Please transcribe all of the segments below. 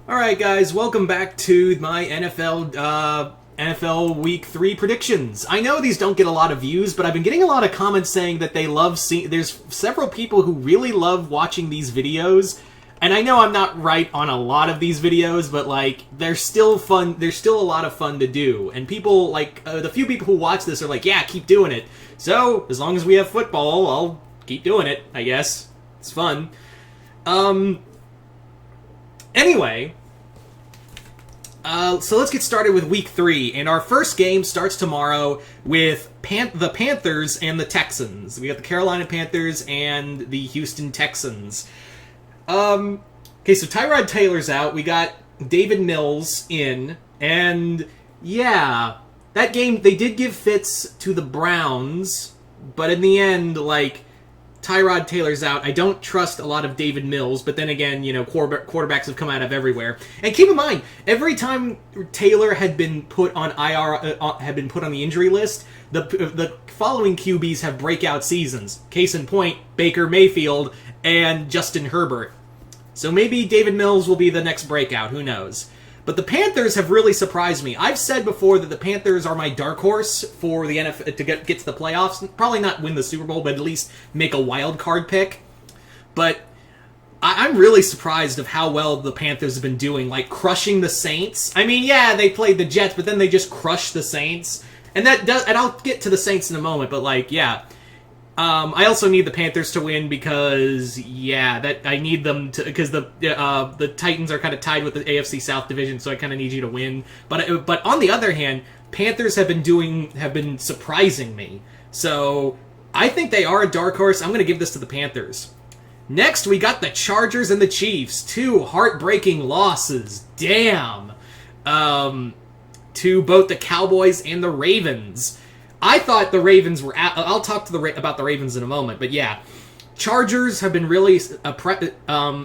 Alright guys, welcome back to my NFL Week 3 predictions. I know these don't get a lot of views, but I've been getting a lot of comments saying that they love seeing... There's several people who really love watching these videos, and I know I'm not right on a lot of these videos, but, like, they're still fun. There's still a lot of fun to do, and people, like, the few people who watch this are like, yeah, keep doing it. So, as long as we have football, I'll keep doing it, I guess. It's fun. Anyway, so let's get started with Week 3, and our first game starts tomorrow with the Panthers and the Texans. We got the Carolina Panthers and the Houston Texans. Okay, so Tyrod Taylor's out, we got David Mills in, and yeah, that game, they did give fits to the Browns, but in the end, like, Tyrod Taylor's out. I don't trust a lot of David Mills, but then again, you know, quarterbacks have come out of everywhere. And keep in mind, every time Taylor had been put on IR, had been put on the injury list, the following QBs have breakout seasons. Case in point, Baker Mayfield and Justin Herbert. So maybe David Mills will be the next breakout. Who knows? But the Panthers have really surprised me. I've said before that the Panthers are my dark horse for the NFL to get to the playoffs. Probably not win the Super Bowl, but at least make a wild card pick. But I'm really surprised of how well the Panthers have been doing, like crushing the Saints. I mean, yeah, they played the Jets, but then they just crushed the Saints. And I'll get to the Saints in a moment, but like, yeah. I also need the Panthers to win because, yeah, that I need them to, because the Titans are kind of tied with the AFC South division, so I kind of need you to win. But on the other hand, Panthers have been surprising me. So I think they are a dark horse. I'm going to give this to the Panthers. Next, we got the Chargers and the Chiefs. Two heartbreaking losses. Damn. To both the Cowboys and the Ravens. I thought the Ravens were... I'll talk about the Ravens in a moment, but yeah. Chargers have been really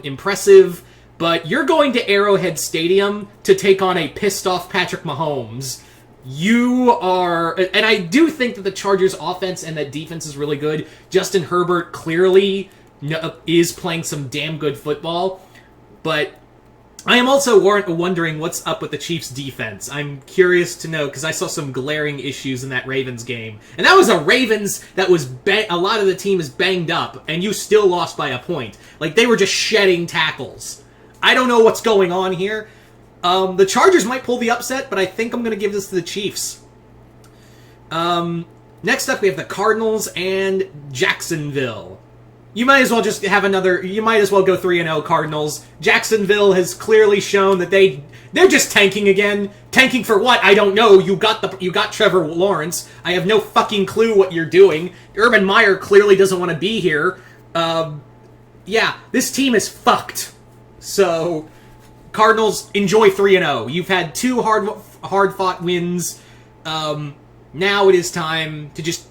impressive, but you're going to Arrowhead Stadium to take on a pissed-off Patrick Mahomes. You are... And I do think that the Chargers' offense and that defense is really good. Justin Herbert clearly is playing some damn good football, but... I am also wondering what's up with the Chiefs' defense. I'm curious to know, because I saw some glaring issues in that Ravens game. And that was a Ravens that was... a lot of the team is banged up, and you still lost by a point. Like, they were just shedding tackles. I don't know what's going on here. The Chargers might pull the upset, but I think I'm going to give this to the Chiefs. Next up, we have the Cardinals and Jacksonville. You might as well just have another... You might as well go 3-0 Cardinals. Jacksonville has clearly shown that they're just tanking again. Tanking for what? I don't know. You got Trevor Lawrence. I have no fucking clue what you're doing. Urban Meyer clearly doesn't want to be here. Yeah, this team is fucked. So, Cardinals, enjoy 3-0. You've had two hard-fought wins. Now it is time to just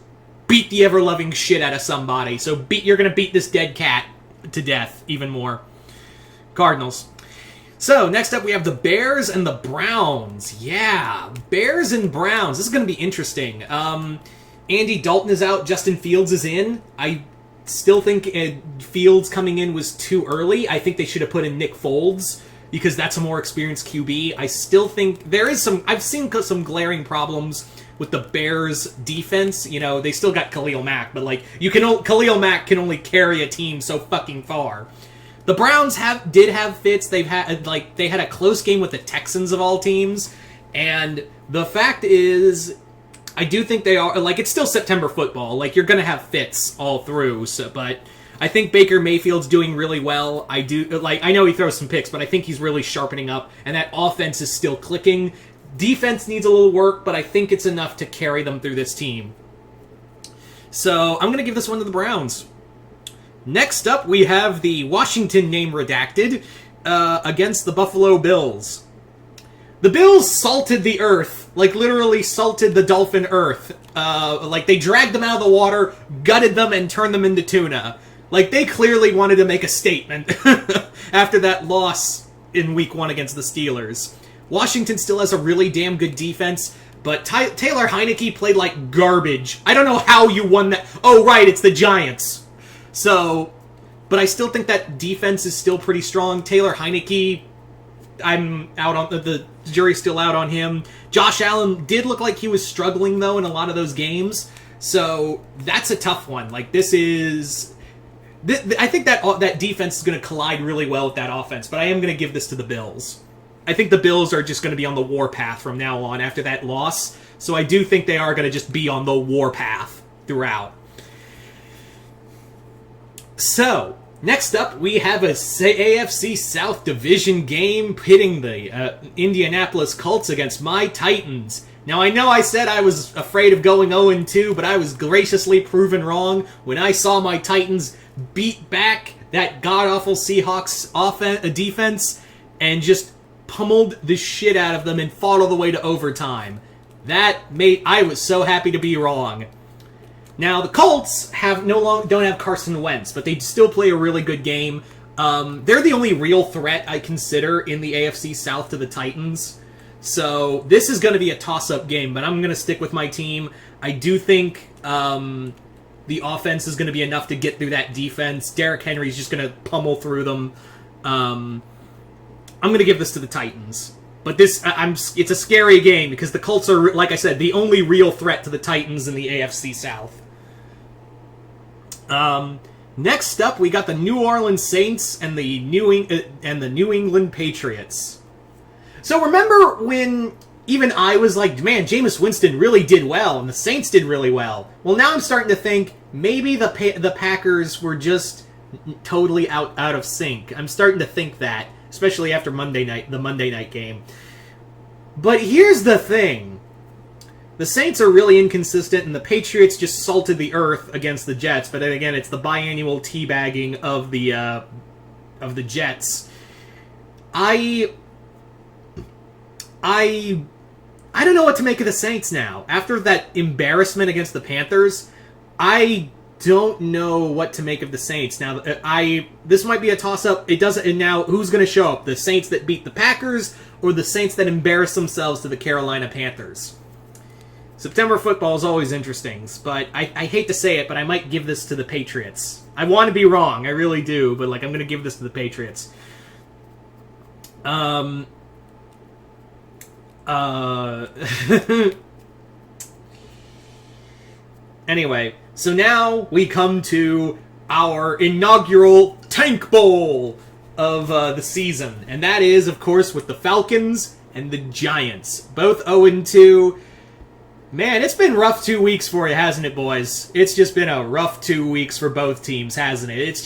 beat the ever-loving shit out of somebody. So you're going to beat this dead cat to death even more. Cardinals. So, next up we have the Bears and the Browns. Yeah, Bears and Browns. This is going to be interesting. Andy Dalton is out. Justin Fields is in. I still think Fields coming in was too early. I think they should have put in Nick Foles because that's a more experienced QB. I still think there is some... I've seen some glaring problems with the Bears defense. You know, they still got Khalil Mack, but like, Khalil Mack can only carry a team so fucking far. The Browns did have fits. They had a close game with the Texans of all teams, and the fact is, I do think they are, like, it's still September football. Like, you're gonna have fits all through, but I think Baker Mayfield's doing really well. I know he throws some picks, but I think he's really sharpening up, and that offense is still clicking. Defense needs a little work, but I think it's enough to carry them through this team. So, I'm going to give this one to the Browns. Next up, we have the Washington name redacted against the Buffalo Bills. The Bills salted the earth, like literally salted the dolphin earth. Like they dragged them out of the water, gutted them, and turned them into tuna. Like they clearly wanted to make a statement after that loss in Week 1 against the Steelers. Washington still has a really damn good defense, but Taylor Heineke played like garbage. I don't know how you won that. Oh, right, it's the Giants. So, but I still think that defense is still pretty strong. Taylor Heineke I'm out on the jury's still out on him. Josh Allen did look like he was struggling though in a lot of those games, so that's a tough one. Like this is, I think that defense is going to collide really well with that offense, but I am going to give this to the Bills. I think the Bills are just going to be on the war path from now on after that loss, so I do think they are going to just be on the war path throughout. So, next up, we have a AFC South Division game pitting the Indianapolis Colts against my Titans. Now, I know I said I was afraid of going 0-2, but I was graciously proven wrong when I saw my Titans beat back that god-awful Seahawks defense and just pummeled the shit out of them and fought all the way to overtime. I was so happy to be wrong. Now, the Colts don't have Carson Wentz, but they still play a really good game. They're the only real threat I consider in the AFC South to the Titans. So this is going to be a toss-up game, but I'm going to stick with my team. I do think the offense is going to be enough to get through that defense. Derrick Henry's just going to pummel through them. I'm going to give this to the Titans. But it's a scary game because the Colts are, like I said, the only real threat to the Titans in the AFC South. Next up, we got the New Orleans Saints and the New England Patriots. So remember when even I was like, man, Jameis Winston really did well, and the Saints did really well. Well, now I'm starting to think maybe the Packers were just totally out of sync. I'm starting to think that, especially after the Monday night game. But here's the thing. The Saints are really inconsistent, and the Patriots just salted the earth against the Jets. But then again, it's the biannual teabagging of the Jets. I don't know what to make of the Saints now. After that embarrassment against the Panthers, I don't know what to make of the Saints. Now, this might be a toss-up. It doesn't. And now, who's going to show up? The Saints that beat the Packers, or the Saints that embarrass themselves to the Carolina Panthers? September football is always interesting, but I hate to say it, but I might give this to the Patriots. I want to be wrong, I really do, but I'm going to give this to the Patriots. Anyway, so now we come to our inaugural Tank Bowl of the season, and that is, of course, with the Falcons and the Giants, both 0-2. Man, it's been rough 2 weeks for you, hasn't it, boys? It's just been a rough 2 weeks for both teams, hasn't it? It's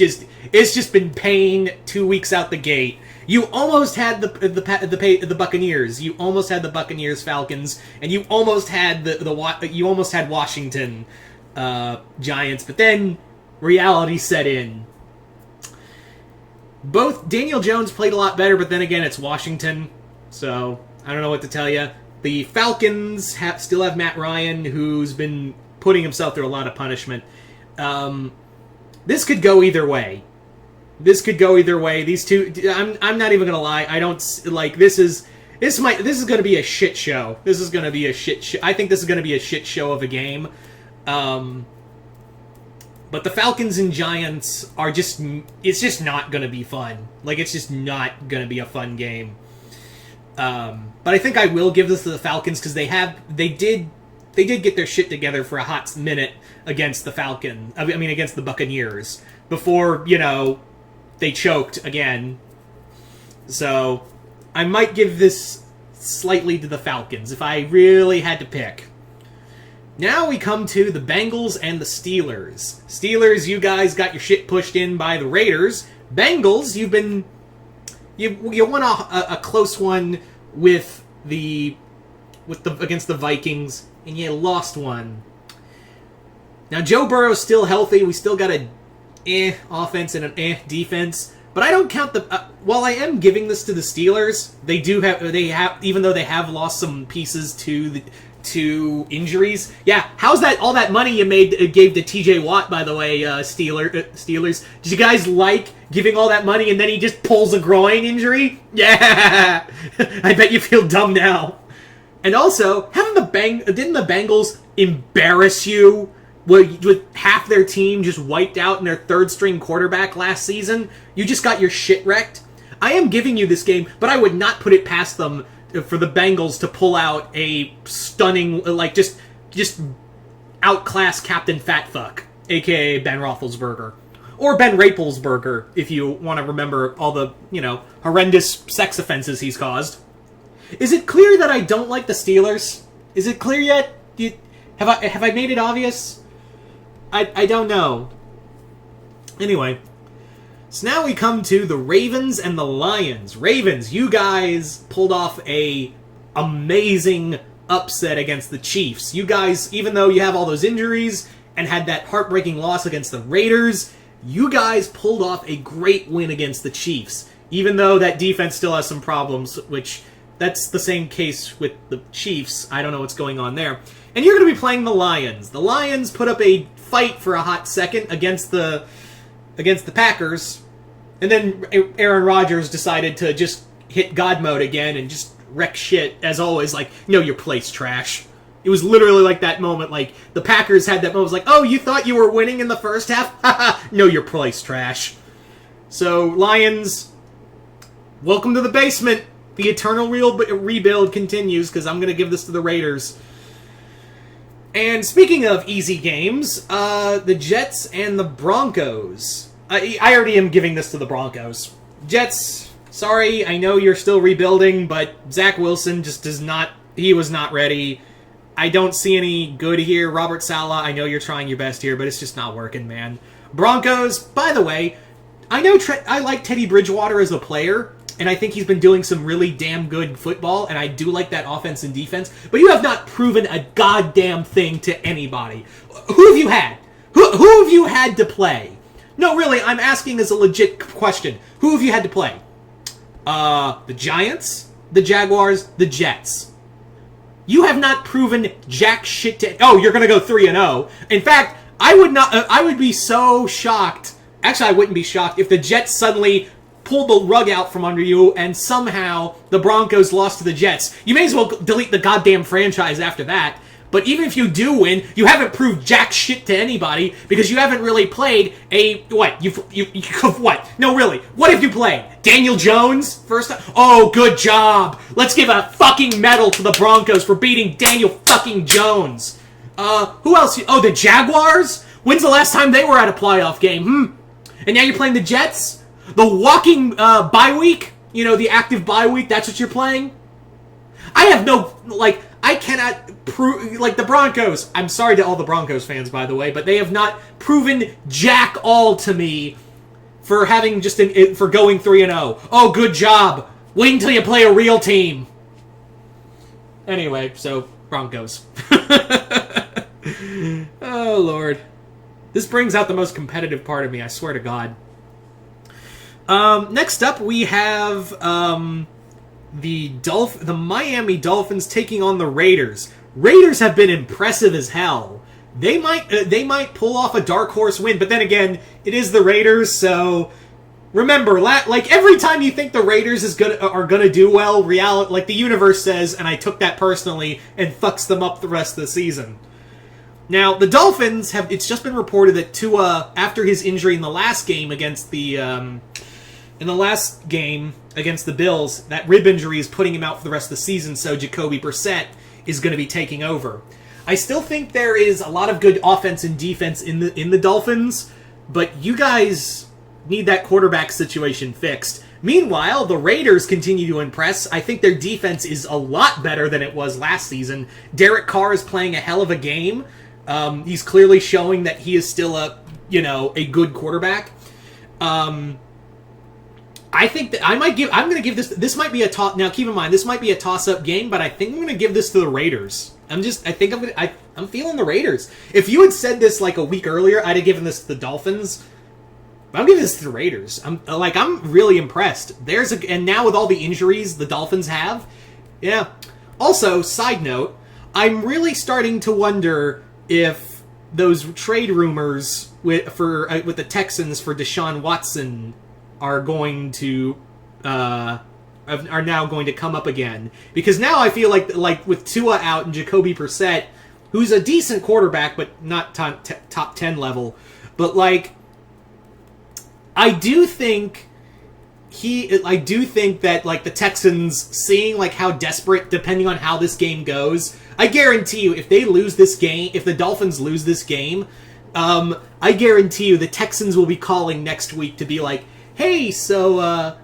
just been pain 2 weeks out the gate. You almost had the Buccaneers. You almost had the Buccaneers Falcons, and you almost had you almost had Washington Giants. But then reality set in. Both Daniel Jones played a lot better, but then again, it's Washington, so I don't know what to tell you. The Falcons still have Matt Ryan, who's been putting himself through a lot of punishment. This could go either way. These two, I'm not even gonna lie. I don't like this is gonna be a shit show. This is gonna be a shit show. I think this is gonna be a shit show of a game. But the Falcons and Giants are it's just not gonna be fun. It's just not gonna be a fun game. But I think I will give this to the Falcons because they did get their shit together for a hot minute against against the Buccaneers before, they choked again. So I might give this slightly to the Falcons if I really had to pick. Now we come to the Bengals and the Steelers. Steelers, you guys got your shit pushed in by the Raiders. Bengals, you won a close one against the Vikings, and you lost one. Now Joe Burrow's still healthy. We still got a offense and an defense, but I don't count while I am giving this to the Steelers, they have even though they have lost some pieces to injuries. Yeah, how's that? All that money you gave to T.J. Watt, by the way, Steelers. Did you guys like giving all that money and then he just pulls a groin injury? Yeah, I bet you feel dumb now. And also, didn't the Bengals embarrass you with half their team just wiped out and their third string quarterback last season? You just got your shit wrecked. I am giving you this game, but I would not put it past them for the Bengals to pull out a stunning, like, just outclass Captain Fatfuck, a.k.a. Ben Roethlisberger. Or Ben Raplesberger, if you want to remember all the, horrendous sex offenses he's caused. Is it clear that I don't like the Steelers? Is it clear yet? Have I made it obvious? I don't know. Anyway, so now we come to the Ravens and the Lions. Ravens, you guys pulled off a amazing upset against the Chiefs. You guys, even though you have all those injuries and had that heartbreaking loss against the Raiders, you guys pulled off a great win against the Chiefs. Even though that defense still has some problems, which that's the same case with the Chiefs. I don't know what's going on there. And you're going to be playing the Lions. The Lions put up a fight for a hot second against the Packers, and then Aaron Rodgers decided to just hit God mode again and just wreck shit, as always, like, no, your play's trash. It was literally like that moment, like, the Packers had that moment, it was like, oh, you thought you were winning in the first half? Haha, no, your play's trash. So, Lions, welcome to the basement. The eternal rebuild continues, because I'm going to give this to the Raiders. And speaking of easy games, the Jets and the Broncos. I already am giving this to the Broncos. Jets, sorry, I know you're still rebuilding, but Zach Wilson just he was not ready. I don't see any good here. Robert Saleh, I know you're trying your best here, but it's just not working, man. Broncos, by the way, I know I like Teddy Bridgewater as a player, and I think he's been doing some really damn good football, and I do like that offense and defense, but you have not proven a goddamn thing to anybody. Who have you had? Who have you had to play? No, really, I'm asking as a legit question. Who have you had to play? The Giants, the Jaguars, the Jets. You have not proven jack shit to... Oh, you're going to go 3-0. In fact, I would be so shocked. Actually, I wouldn't be shocked if the Jets suddenly pulled the rug out from under you and somehow the Broncos lost to the Jets. You may as well delete the goddamn franchise after that. But even if you do win, you haven't proved jack shit to anybody because you haven't really played a... What? You what? No, really. What have you played? Daniel Jones? First time? Oh, good job. Let's give a fucking medal to the Broncos for beating Daniel fucking Jones. Who else? Oh, the Jaguars? When's the last time they were at a playoff game? And now you're playing the Jets? The walking bye week? You know, the active bye week, that's what you're playing? I have no... I cannot prove... the Broncos... I'm sorry to all the Broncos fans, by the way, but they have not proven jack all to me for having for going 3-0. Oh, good job. Wait until you play a real team. Anyway, so, Broncos. Oh, Lord. This brings out the most competitive part of me, I swear to God. Next up, we have the Miami Dolphins taking on the Raiders. Raiders have been impressive as hell. They might pull off a dark horse win, but then again, it is the Raiders, so remember, every time you think the Raiders are gonna do well, the universe says, and I took that personally, and fucks them up the rest of the season. Now, the Dolphins it's just been reported that Tua, after his injury in the last game against the Bills, that rib injury is putting him out for the rest of the season, so Jacoby Brissett is going to be taking over. I still think there is a lot of good offense and defense in the Dolphins, but you guys need that quarterback situation fixed. Meanwhile, the Raiders continue to impress. I think their defense is a lot better than it was last season. Derek Carr is playing a hell of a game. He's clearly showing that he is still a good quarterback. I think that I'm going to give this might be a toss. Now, keep in mind, this might be a toss-up game, but I think I'm going to give this to the Raiders. I'm feeling the Raiders. If you had said this like a week earlier, I'd have given this to the Dolphins. But I'm giving this to the Raiders. I'm really impressed. And now with all the injuries the Dolphins have, yeah. Also, side note, I'm really starting to wonder if those trade rumors with the Texans for Deshaun Watson are now going to come up again, because now I feel like with Tua out and Jacoby Brissett, who's a decent quarterback but not top 10 level, but I do think I do think that, like, the Texans, seeing, like, how desperate, depending on how this game goes, I guarantee you, if they lose this game, if the Dolphins lose this game, I guarantee you the Texans will be calling next week to be like, hey, so,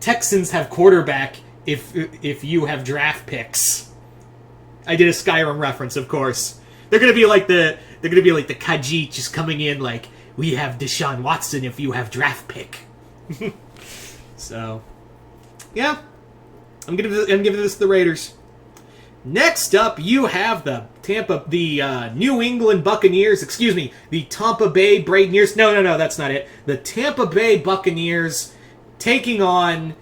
Texans have quarterback if you have draft picks. I did a Skyrim reference, of course. They're gonna be like the Khajiit just coming in like, we have Deshaun Watson if you have draft pick. So, yeah, I'm giving this to the Raiders. Next up, you have the New England Buccaneers. Excuse me, the Tampa Bay Buccaneers. No, that's not it. The Tampa Bay Buccaneers taking on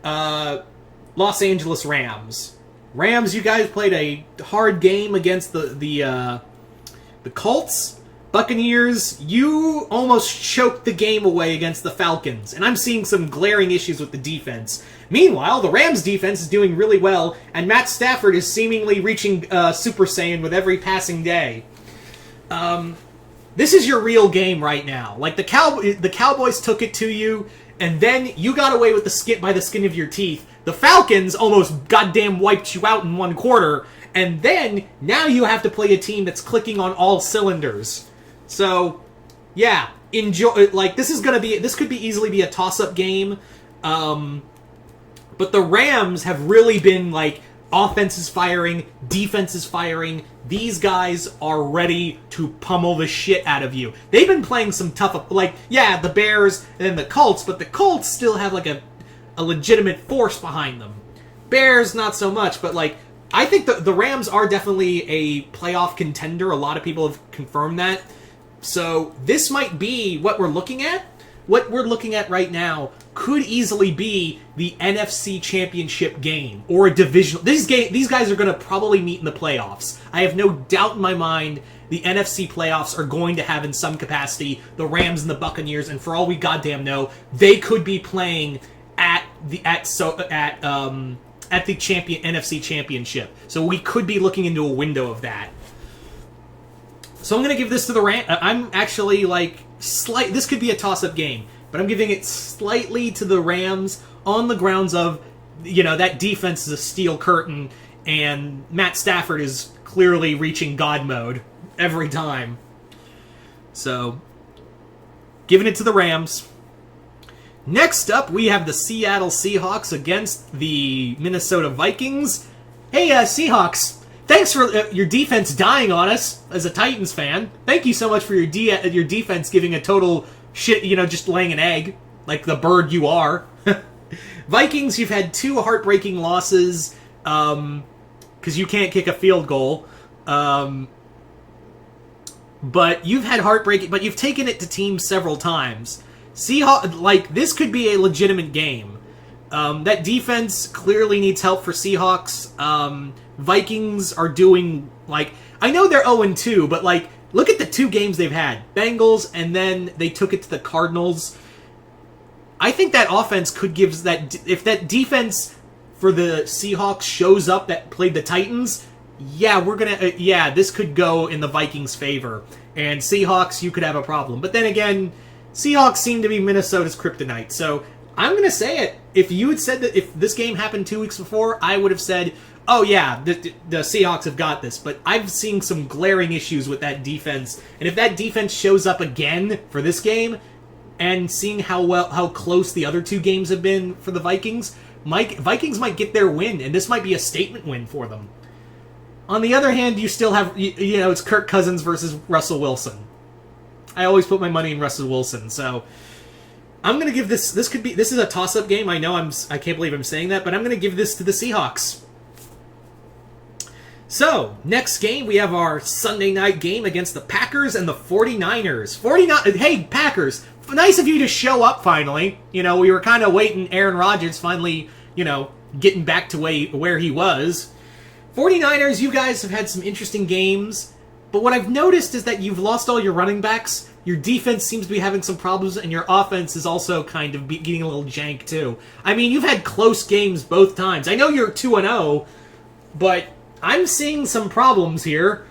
Los Angeles Rams. Rams, you guys played a hard game against the Colts. Buccaneers, you almost choked the game away against the Falcons, and I'm seeing some glaring issues with the defense. Meanwhile, the Rams defense is doing really well, and Matt Stafford is seemingly reaching Super Saiyan with every passing day. This is your real game right now. Like, the Cowboys took it to you, and then you got away with by the skin of your teeth. The Falcons almost goddamn wiped you out in one quarter, and then now you have to play a team that's clicking on all cylinders. So, yeah, enjoy. Like, this could easily be a toss-up game. But the Rams have really been, like, offense is firing, defense is firing. These guys are ready to pummel the shit out of you. They've been playing some tough, like, yeah, the Bears and then the Colts, but the Colts still have, like, a legitimate force behind them. Bears, not so much, but, like, I think the Rams are definitely a playoff contender. A lot of people have confirmed that. So this might be what we're looking at. What we're looking at right now could easily be the NFC Championship game or a divisional. These guys are going to probably meet in the playoffs. I have no doubt in my mind the NFC playoffs are going to have in some capacity the Rams and the Buccaneers, and for all we goddamn know, they could be playing at the NFC Championship. So we could be looking into a window of that. So I'm going to give this to the Rams. I'm actually, like, this could be a toss-up game, but I'm giving it slightly to the Rams on the grounds of, you know, that defense is a steel curtain, and Matt Stafford is clearly reaching God mode every time. So, giving it to the Rams. Next up, we have the Seattle Seahawks against the Minnesota Vikings. Hey, Seahawks, thanks for your defense dying on us as a Titans fan. Thank you so much for your defense giving a total shit, you know, just laying an egg, like the bird you are. Vikings, you've had 2 heartbreaking losses, because you can't kick a field goal. But you've had but you've taken it to teams several times. This could be a legitimate game. That defense clearly needs help for Seahawks. Vikings are doing, like, I know they're 0-2, but, like, look at the 2 games they've had. Bengals, and then they took it to the Cardinals. I think that offense could give if that defense for the Seahawks shows up that played the Titans, this could go in the Vikings' favor. And Seahawks, you could have a problem. But then again, Seahawks seem to be Minnesota's kryptonite. So I'm going to say it. If you had said that if this game happened 2 weeks before, I would have said, oh yeah, the Seahawks have got this. But I've seen some glaring issues with that defense. And if that defense shows up again for this game, and seeing how close the other 2 games have been for the Vikings might get their win, and this might be a statement win for them. On the other hand, you still have, you know, it's Kirk Cousins versus Russell Wilson. I always put my money in Russell Wilson, so I'm going to give this is a toss-up game. I know I can't believe I'm saying that, but I'm going to give this to the Seahawks. So, next game, we have our Sunday night game against the Packers and the 49ers. Hey, Packers, nice of you to show up finally. You know, we were kind of waiting Aaron Rodgers finally, you know, getting back to where he was. 49ers, you guys have had some interesting games, but what I've noticed is that you've lost all your running backs, your defense seems to be having some problems, and your offense is also kind of getting a little jank, too. I mean, you've had close games both times. I know you're 2-0, but I'm seeing some problems here.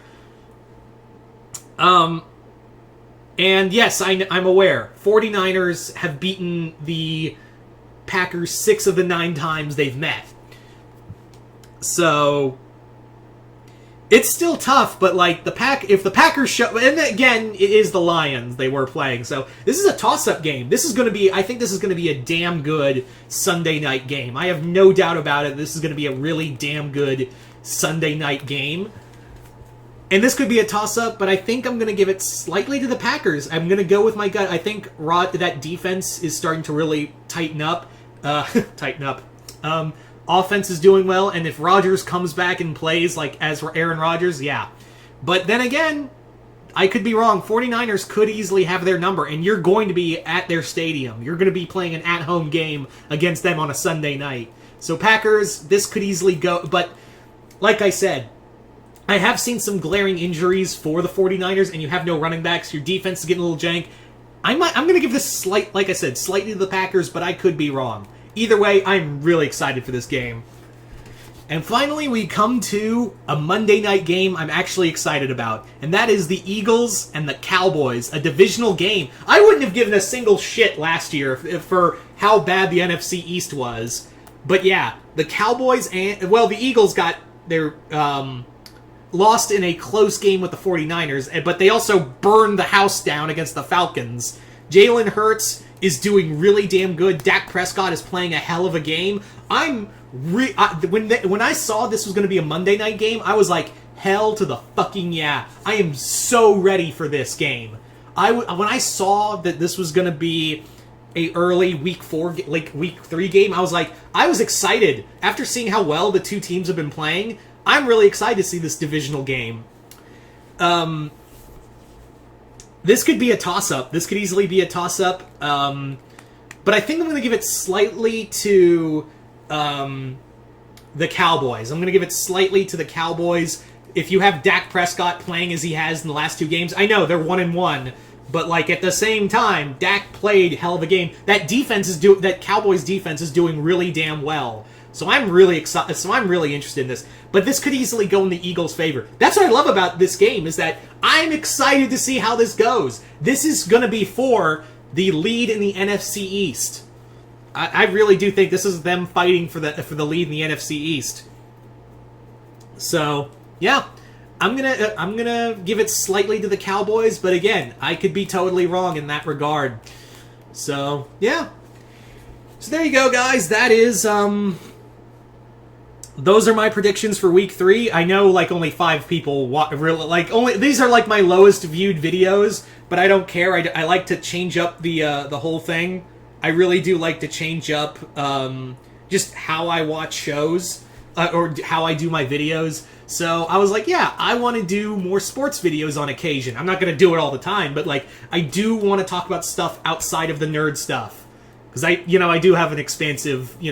And yes, I'm aware. 49ers have beaten the Packers 6 of the 9 times they've met. So it's still tough, but like if the Packers show, and again, it is the Lions they were playing, so this is a toss-up game. This is going to be, I think this is going to be a damn good Sunday night game. I have no doubt about it. This is going to be a really damn good Sunday night game. And this could be a toss-up, but I think I'm going to give it slightly to the Packers. I'm going to go with my gut. I think that defense is starting to really tighten up. Offense is doing well, and if Rodgers comes back and plays like as Aaron Rodgers, yeah. But then again, I could be wrong. 49ers could easily have their number, and you're going to be at their stadium. You're going to be playing an at-home game against them on a Sunday night. So Packers, this could easily go, but like I said, I have seen some glaring injuries for the 49ers, and you have no running backs. Your defense is getting a little jank. I'm going to give this like I said, slightly to the Packers, but I could be wrong. Either way, I'm really excited for this game. And finally, we come to a Monday night game I'm actually excited about, and that is the Eagles and the Cowboys, a divisional game. I wouldn't have given a single shit last year for how bad the NFC East was. But yeah, the Cowboys the Eagles got their lost in a close game with the 49ers, but they also burned the house down against the Falcons. Jalen Hurts is doing really damn good. Dak Prescott is playing a hell of a game. When I saw this was going to be a Monday night game, I was like, hell to the fucking yeah. I am so ready for this game. When I saw that this was going to be a early week 3 game, I was excited. After seeing how well the two teams have been playing, I'm really excited to see this divisional game. This could be a toss-up. This could easily be a toss-up. But I think I'm going to give it slightly to the Cowboys. I'm going to give it slightly to the Cowboys. If you have Dak Prescott playing as he has in the last 2 games, I know they're 1-1, but like at the same time, Dak played hell of a game. That Cowboys defense is doing really damn well. So I'm really excited. So I'm really interested in this. But this could easily go in the Eagles' favor. That's what I love about this game, is that I'm excited to see how this goes. This is going to be for the lead in the NFC East. I really do think this is them fighting for the lead in the NFC East. So yeah, I'm gonna give it slightly to the Cowboys, but again, I could be totally wrong in that regard. So yeah. So there you go, guys. That is those are my predictions for week 3. I know like only 5 people these are like my lowest viewed videos, but I don't care. I like to change up the whole thing. I really do like to change up just how I watch shows or how I do my videos. So I was like, yeah, I want to do more sports videos on occasion. I'm not going to do it all the time, but like I do want to talk about stuff outside of the nerd stuff. Because I do have an expansive,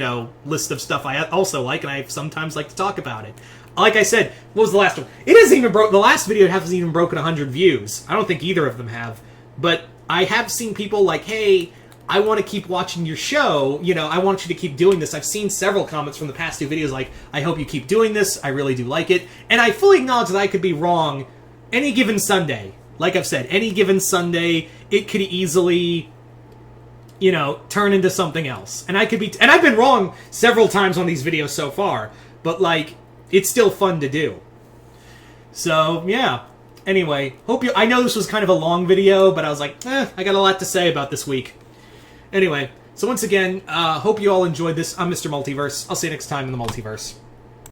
list of stuff I also like, and I sometimes like to talk about it. Like I said, what was the last one? It hasn't even the last video hasn't even broken 100 views. I don't think either of them have. But I have seen people like, hey, I want to keep watching your show. I want you to keep doing this. I've seen several comments from the past 2 videos like, I hope you keep doing this. I really do like it. And I fully acknowledge that I could be wrong any given Sunday. Like I've said, any given Sunday, it could easily turn into something else. And I've been wrong several times on these videos so far, but like, it's still fun to do. So, yeah. Anyway, I know this was kind of a long video, but I was like, I got a lot to say about this week. Anyway, so once again, hope you all enjoyed this. I'm Mr. Multiverse. I'll see you next time in the Multiverse.